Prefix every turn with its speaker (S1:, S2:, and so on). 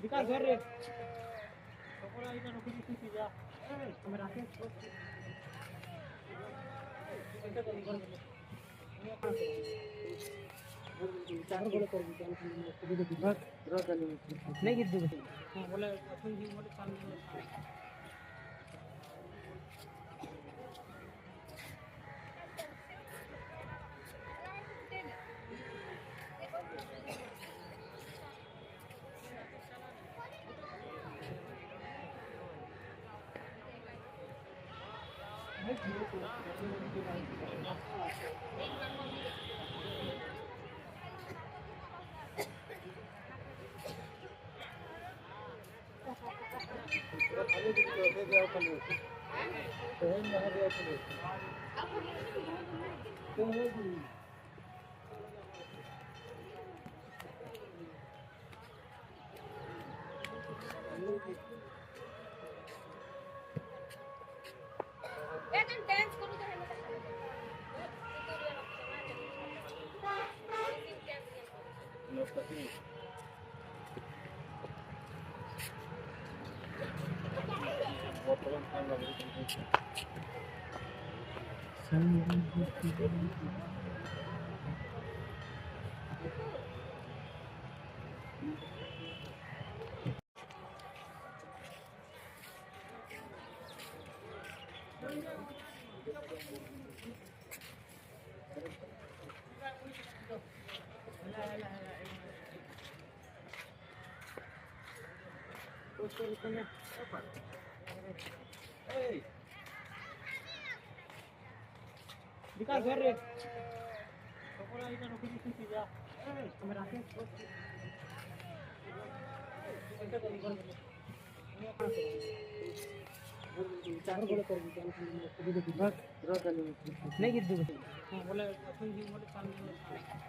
S1: विकास घर रे पकोड़ा इधर रुक के जा हमें राखे चार गोले कर नहीं गिर दूँ हाँ बोले अपन जी बोले काम विकास घर रे पकोड़ा इधर रुक के जा हमें राखे चार गोले कर नहीं गिर दूँ हाँ बोले अपन जी बोले काम नहीं